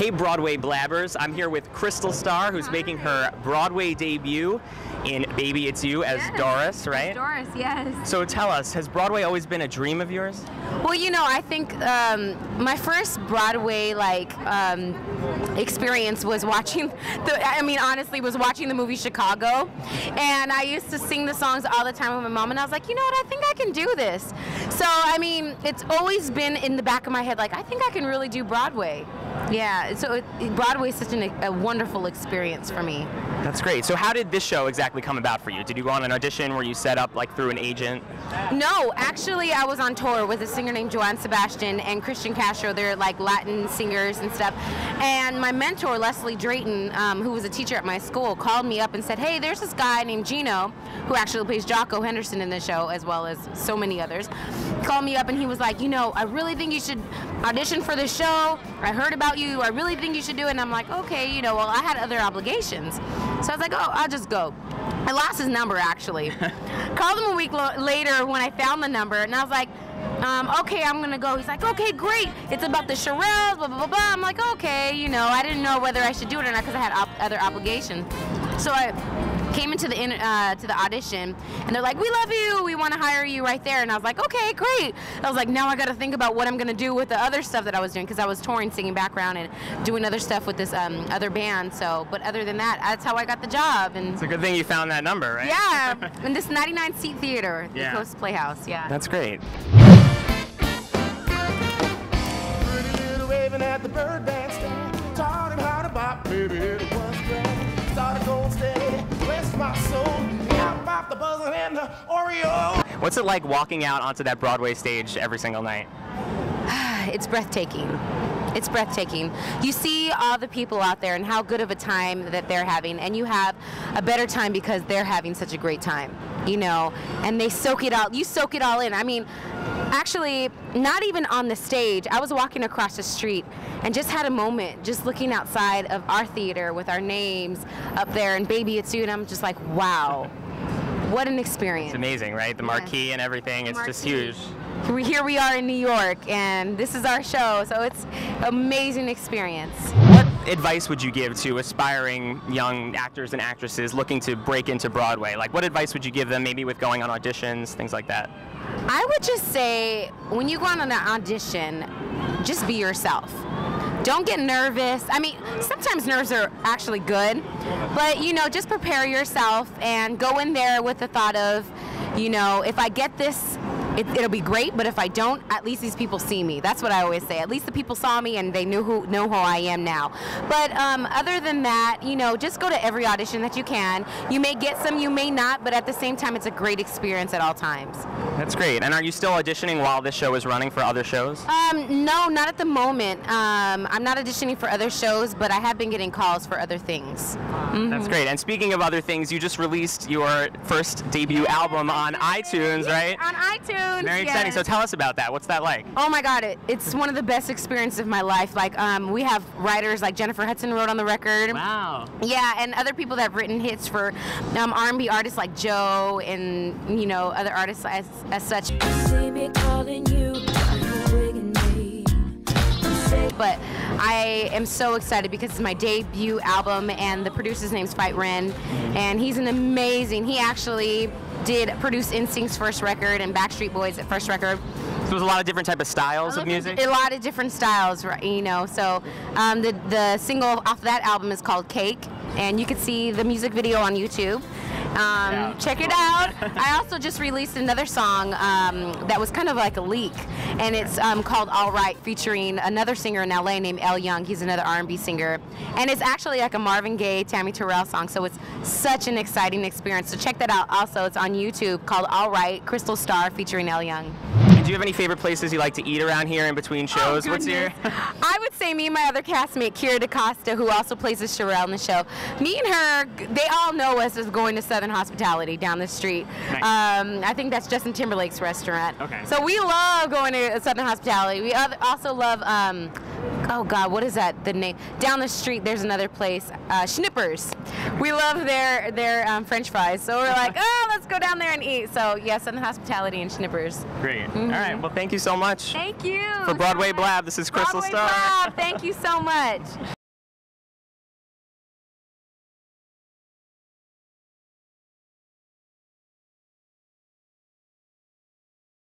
Hey Broadway Blabbers, I'm here with Crystal Starr, who's making her Broadway debut in Baby It's You as Doris, right? Doris, yes. So tell us, has Broadway always been a dream of yours? Well, you know, I think my first Broadway experience was watching honestly, was watching the movie Chicago. And I used to sing the songs all the time with my mom, and I was like, you know what, I think I can do this. So, I mean, it's always been in the back of my head, like, I think I can really do Broadway. Yeah, so Broadway is such a wonderful experience for me. That's great. So how did this show exactly come about for you? Did you go on an audition? Were you set up like through an agent? No, actually I was on tour with a singer named Joanne Sebastian and Christian Castro. They're like Latin singers and stuff. And my mentor, Leslie Drayton, who was a teacher at my school, called me up and said, hey, there's this guy named Gino, who actually plays Jocko Henderson in the show, as well as so many others. He called me up and he was like, you know, I really think you should audition for this show. I heard about you. I really think you should do it. And I'm like, okay, you know, well, I had other obligations. So I was like, oh, I'll just go. I lost his number, actually. Called him a week later when I found the number, and I was like, okay, I'm going to go. He's like, okay, great. It's about the Shirelles, blah, blah, blah, blah. I'm like, okay, you know, I didn't know whether I should do it or not because I had other obligations. So I came into the audition, and they're like, we love you, we want to hire you right there. And I was like, okay, great. I was like, now I got to think about what I'm going to do with the other stuff that I was doing, because I was touring, singing background, and doing other stuff with this other band. So, but other than that, that's how I got the job. And it's a good thing you found that number, right? Yeah, in this 99-seat theater, yeah. The Coast Playhouse, yeah. That's great. Pretty little waving at the bird band stand, taught him how to bop, baby, it was grand. Started going steady, bless my soul, I popped the buzzer and the Oreo. What's it like walking out onto that Broadway stage every single night? It's breathtaking. It's breathtaking. You see all the people out there and how good of a time that they're having, and you have a better time because they're having such a great time, you know, and they soak it all, you soak it all in. I mean, actually, not even on the stage. I was walking across the street and just had a moment just looking outside of our theater with our names up there and Baby It's You, and I'm just like, wow, what an experience. It's amazing, right? The marquee and everything, it's just huge. Here we are in New York, and this is our show, so it's an amazing experience. What advice would you give to aspiring young actors and actresses looking to break into Broadway? Like, what advice would you give them, maybe with going on auditions, things like that? I would just say, when you go on an audition, just be yourself. Don't get nervous. I mean, sometimes nerves are actually good, but, you know, just prepare yourself and go in there with the thought of, you know, if I get this, it'll be great, but if I don't, at least these people see me. That's what I always say. At least the people saw me and they know who I am now. But other than that, you know, just go to every audition that you can. You may get some, you may not, but at the same time, it's a great experience at all times. That's great. And are you still auditioning while this show is running for other shows? No, not at the moment. I'm not auditioning for other shows, but I have been getting calls for other things. Mm-hmm. That's great. And speaking of other things, you just released your first debut album on iTunes, right? On iTunes. Very exciting. So tell us about that. What's that like? Oh my God, it's one of the best experiences of my life. Like, we have writers like Jennifer Hudson wrote on the record. Wow. Yeah, and other people that have written hits for R&B artists like Joe and, you know, other artists as such. See me calling you, but I am so excited because it's my debut album, and the producer's name's Fight Ren, and he's an amazing, he actually did produce NSYNC's first record and Backstreet Boys' first record. So there's a lot of different type of styles of music? A lot of different styles, right, you know, so the single off that album is called Cake, and you can see the music video on YouTube. Check it out. I also just released another song that was kind of like a leak, and it's called All Right, featuring another singer in LA named Elle Young. He's another R&B singer, and it's actually like a Marvin Gaye, Tammy Terrell song, so it's such an exciting experience. So check that out. Also, it's on YouTube called All Right, Crystal Starr featuring Elle Young. Do you have any favorite places you like to eat around here in between shows? Oh, what's your? I would say me and my other castmate, Kira DaCosta, who also plays the Shirelle in the show. Me and her, they all know us as going to Southern Hospitality down the street. Nice. I think that's Justin Timberlake's restaurant. Okay. So we love going to Southern Hospitality. We also love, oh God, what is that? The name down the street. There's another place, Schnippers. We love their French fries. So we're like, oh, let's go down there and eat. So yeah, Southern Hospitality and Schnippers. Great. All right. Well, thank you so much. Thank you. For Broadway Blab, this is Crystal Broadway Starr. Blab, thank you so much.